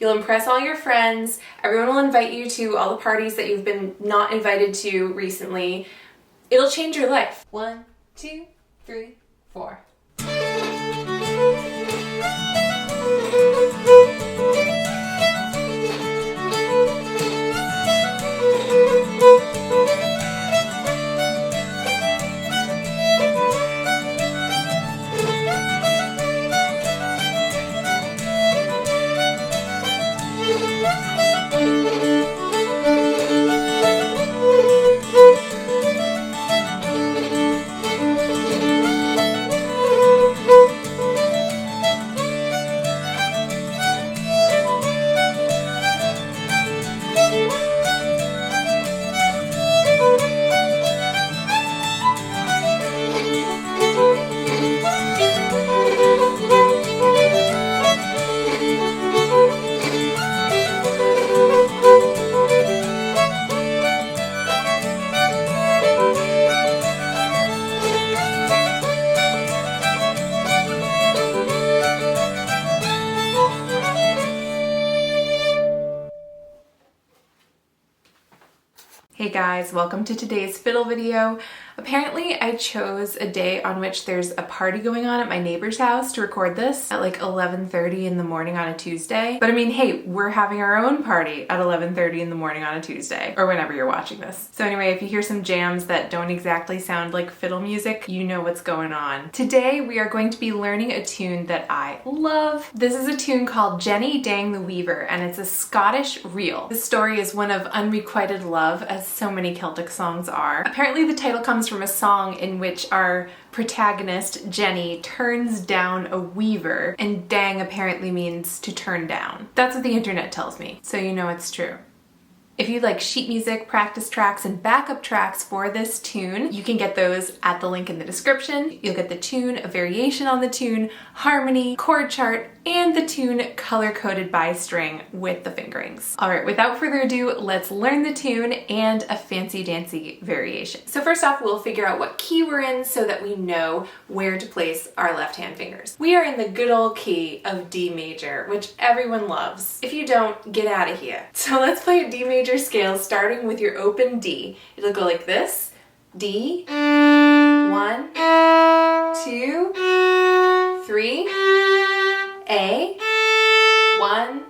You'll impress all your friends. Everyone will invite you to all the parties that you've been not invited to recently. It'll change your life. 1, 2, 3, 4. Hey guys, welcome to today's fiddle video. Apparently I chose a day on which there's a party going on at my neighbor's house to record this at like 11:30 in the morning on a Tuesday. But I mean, hey, we're having our own party at 11:30 in the morning on a Tuesday, or whenever you're watching this. So anyway, if you hear some jams that don't exactly sound like fiddle music, you know what's going on. Today we are going to be learning a tune that I love. This is a tune called Jenny Dang the Weaver, and it's a Scottish reel. The story is one of unrequited love, as so many Celtic songs are. Apparently the title comes from a song in which our protagonist, Jenny, turns down a weaver, and dang apparently means to turn down. That's what the internet tells me, so you know it's true. If you like sheet music, practice tracks, and backup tracks for this tune, you can get those at the link in the description. You'll get the tune, a variation on the tune, harmony, chord chart, and the tune color-coded by string with the fingerings. All right, without further ado, let's learn the tune and a fancy-dancy variation. So first off, we'll figure out what key we're in so that we know where to place our left-hand fingers. We are in the good old key of D major, which everyone loves. If you don't, get out of here. So let's play a D major scale starting with your open D. It'll go like this: D, 1, 2, 3, A, 1,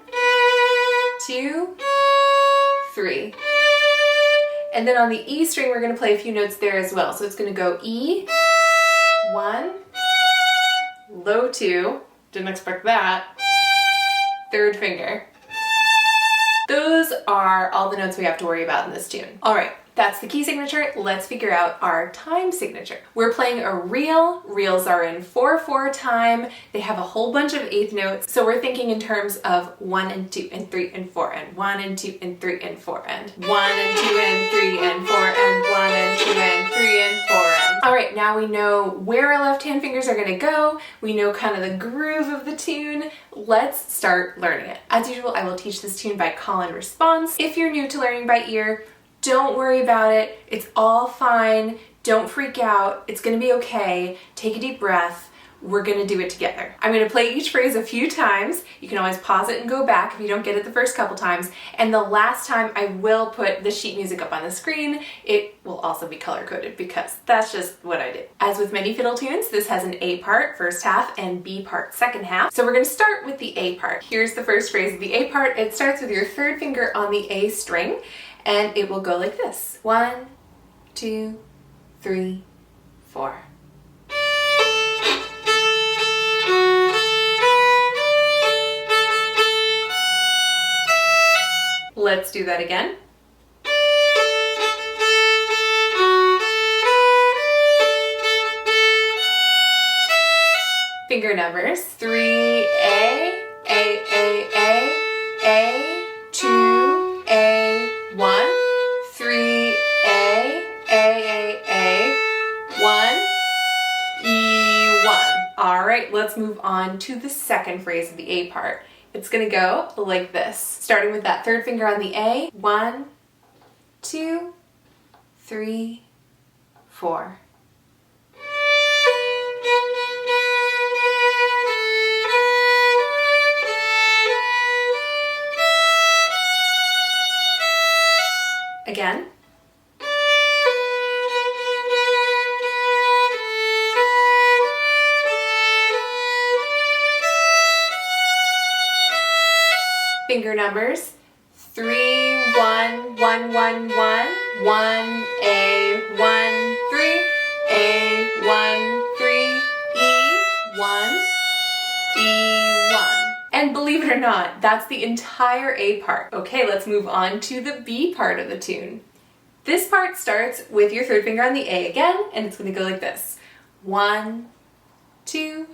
2, 3. And then on the E string, we're going to play a few notes there as well. So it's going to go E, 1, low 2, didn't expect that, third finger. Those are all the notes we have to worry about in this tune. All right, that's the key signature. Let's figure out our time signature. We're playing a reel. Reels are in 4/4 time. They have a whole bunch of eighth notes. So we're thinking in terms of 1 and 2 and 3 and 4 and 1 and 2 and 3 and 4 and 1 and 2 and 3 and 4 and 1 and 2 and 3 and 4 and. All right, now we know where our left hand fingers are gonna go. We know kind of the groove of the tune. Let's start learning it. As usual, I will teach this tune by call and response. If you're new to learning by ear, don't worry about it. It's all fine. Don't freak out. It's gonna be okay. Take a deep breath. We're gonna do it together. I'm gonna play each phrase a few times. You can always pause it and go back if you don't get it the first couple times. And the last time I will put the sheet music up on the screen. It will also be color-coded because that's just what I do. As with many fiddle tunes, this has an A part, first half, and B part, second half. So we're gonna start with the A part. Here's the first phrase of the A part. It starts with your third finger on the A string, and it will go like this: 1, 2, 3, 4. Let's do that again. Finger numbers: 3, A, 2, A, 1, 3, A, 1, E, 1. All right, let's move on to the second phrase of the A part. It's gonna go like this, starting with that third finger on the A. 1, 2, 3, 4. Again. Finger numbers 3, 1, 1, 1, 1, 1, A, 1, 3, A, 1, 3, E, 1, E, 1. And believe it or not, that's the entire A part. Okay, let's move on to the B part of the tune. This part starts with your third finger on the A again, and it's going to go like this. 1, 2,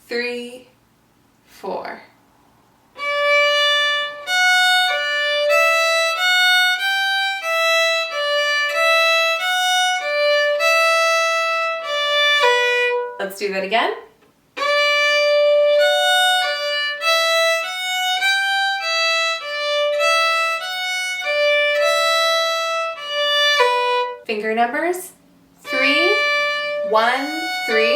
3, 4. Let's do that again. Finger numbers 3, 1, 3,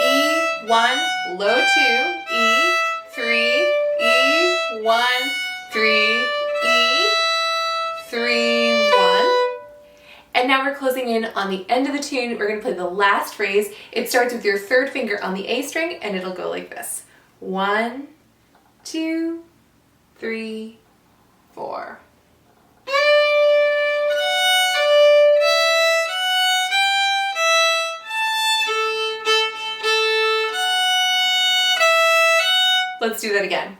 E, 1, low 2, E, 3, E, 1, 3, E, 3, 1. And now we're closing in on the end of the tune. We're going to play the last phrase. It starts with your third finger on the A string, and it'll go like this. 1, 2, 3, 4. Let's do that again.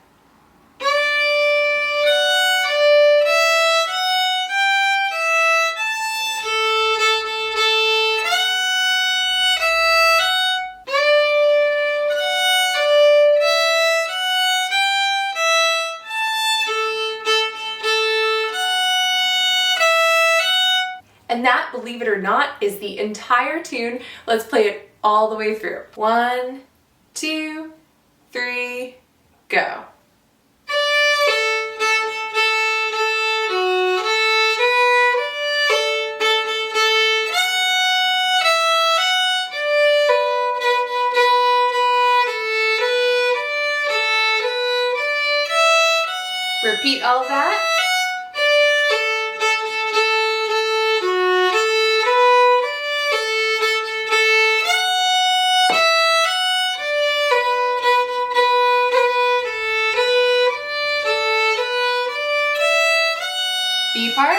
And that, believe it or not, is the entire tune. Let's play it all the way through. 1, 2, 3, go. Repeat all of that. B part.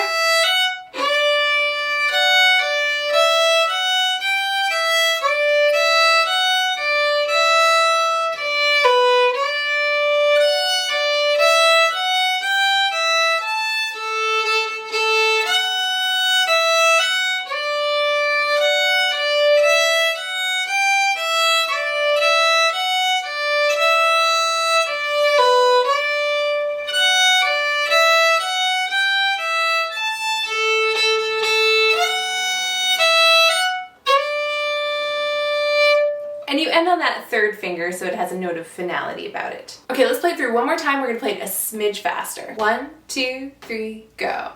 And you end on that third finger so it has a note of finality about it. Okay, let's play it through one more time. We're gonna play it a smidge faster. 1, 2, 3, go.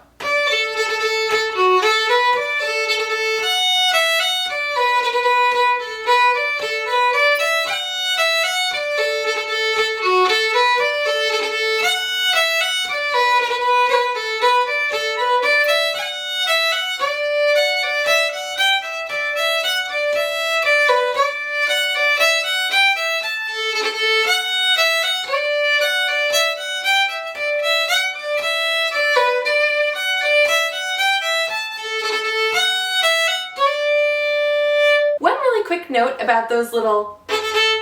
Quick note about those little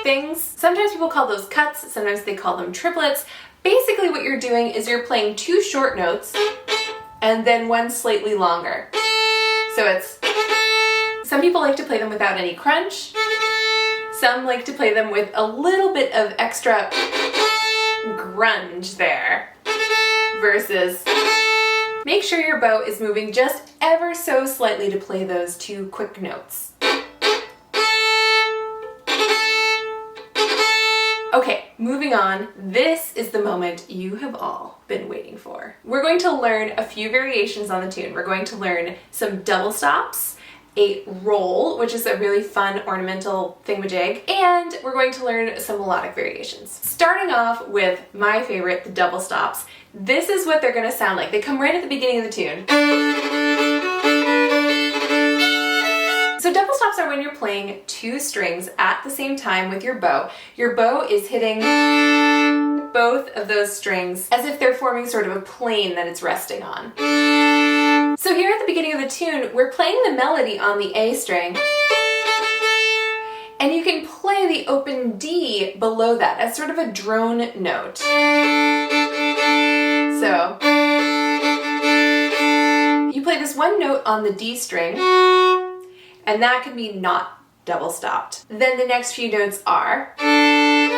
things. Sometimes people call those cuts, sometimes they call them triplets. Basically what you're doing is you're playing 2 short notes and then 1 slightly longer. So it's, some people like to play them without any crunch. Some like to play them with a little bit of extra grunge there. Versus, make sure your bow is moving just ever so slightly to play those 2 quick notes. Okay, moving on. This is the moment you have all been waiting for. We're going to learn a few variations on the tune. We're going to learn some double stops, a roll, which is a really fun ornamental thingamajig, and we're going to learn some melodic variations. Starting off with my favorite, the double stops. this is what they're gonna sound like. They come right at the beginning of the tune. So double stops are when you're playing two strings at the same time with your bow. Your bow is hitting both of those strings as if they're forming sort of a plane that it's resting on. So here at the beginning of the tune, we're playing the melody on the A string, and you can play the open D below that as sort of a drone note. So you play this one note on the D string, and that can be not double stopped. Then the next few notes are, and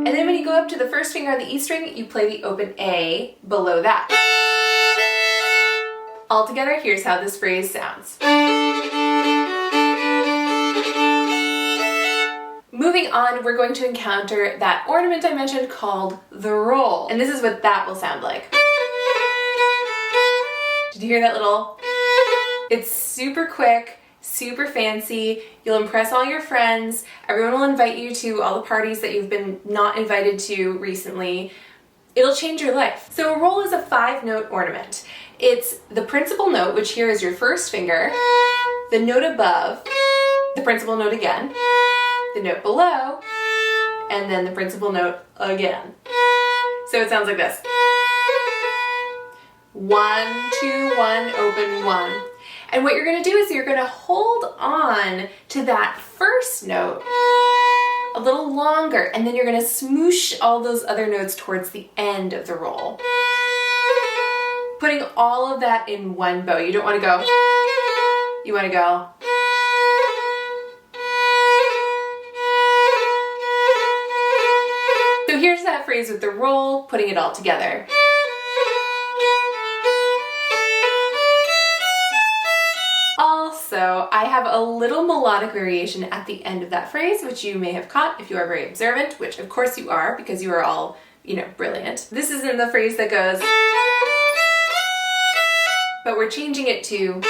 then when you go up to the first finger on the E string, you play the open A below that. Altogether, here's how this phrase sounds. Moving on, we're going to encounter that ornament I mentioned called the roll. And this is what that will sound like. Did you hear that little? It's super quick, super fancy. You'll impress all your friends. Everyone will invite you to all the parties that you've been not invited to recently. It'll change your life. So a roll is a 5-note ornament. It's the principal note, which here is your first finger, the note above, the principal note again, the note below, and then the principal note again. So it sounds like this. 1, 2, 1, open 1. And what you're gonna do is you're gonna hold on to that first note a little longer, and then you're gonna smoosh all those other notes towards the end of the roll. Putting all of that in one bow. You don't wanna go, you wanna go. So here's that phrase with the roll, putting it all together. Also, I have a little melodic variation at the end of that phrase, which you may have caught if you are very observant, which of course you are because you are all, brilliant. This is in the phrase that goes, but we're changing it to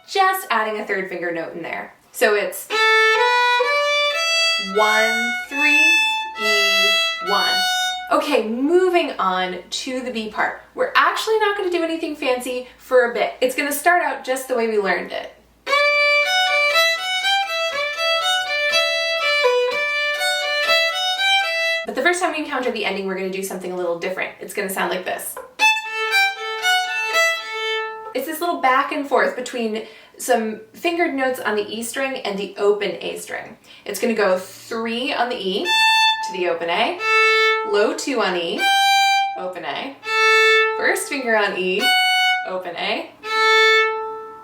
just adding a third finger note in there. So it's 1, 3, E, 1. Okay, moving on to the B part. We're actually not going to do anything fancy for a bit. It's going to start out just the way we learned it. But the first time we encounter the ending, we're going to do something a little different. It's going to sound like this. It's this little back and forth between some fingered notes on the E string and the open A string. It's going to go 3 on the E to the open A, low 2 on E, open A, first finger on E, open A,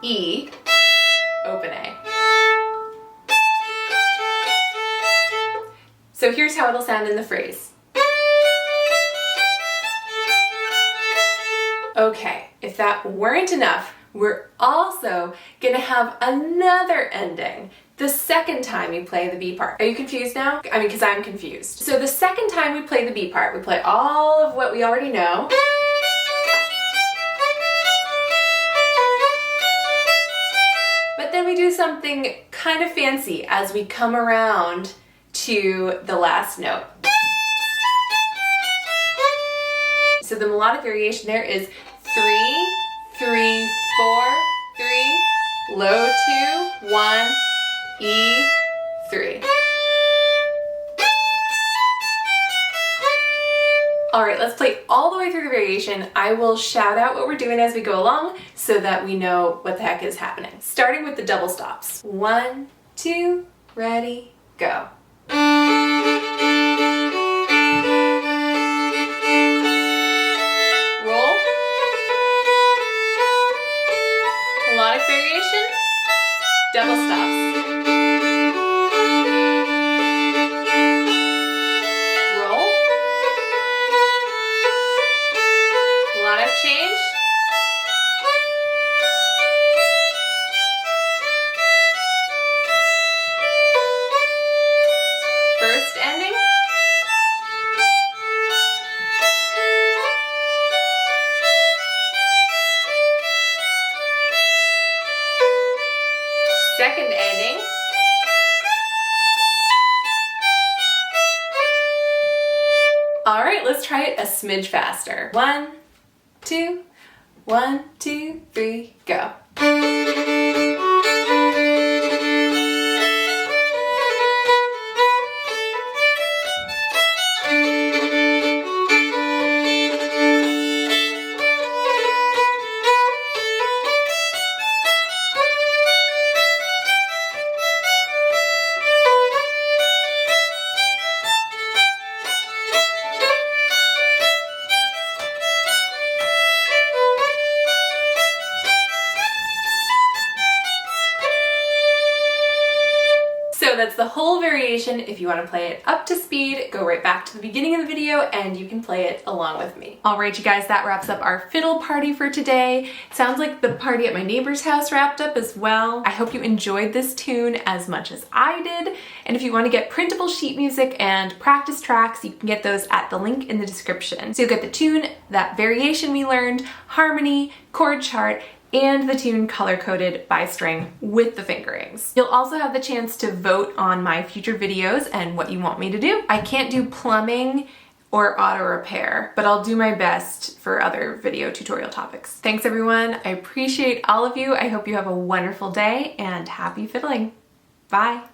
E, open A. So here's how it'll sound in the phrase. Okay, if that weren't enough, we're also gonna have another ending the second time we play the B part. Are you confused now? Because I'm confused. So the second time we play the B part, we play all of what we already know. But then we do something kind of fancy as we come around to the last note. So the melodic variation there is 3, 3, 4, 3, low 2, 1, E, 3. All right, let's play all the way through the variation. I will shout out what we're doing as we go along so that we know what the heck is happening. Starting with the double stops. 1, 2, ready, go. Roll. Melodic variation. Double stops. Roll. Melodic change. All right, let's try it a smidge faster. 1, 2, 1, 2, 3, go. So that's the whole variation. If you want to play it up to speed, go right back to the beginning of the video and you can play it along with me. All right, you guys, that wraps up our fiddle party for today. It sounds like the party at my neighbor's house wrapped up as well. I hope you enjoyed this tune as much as I did. And if you want to get printable sheet music and practice tracks, you can get those at the link in the description. So you'll get the tune, that variation we learned, harmony, chord chart, and the tune color-coded by string with the fingerings. You'll also have the chance to vote on my future videos and what you want me to do. I can't do plumbing or auto repair, but I'll do my best for other video tutorial topics. Thanks everyone, I appreciate all of you. I hope you have a wonderful day and happy fiddling. Bye.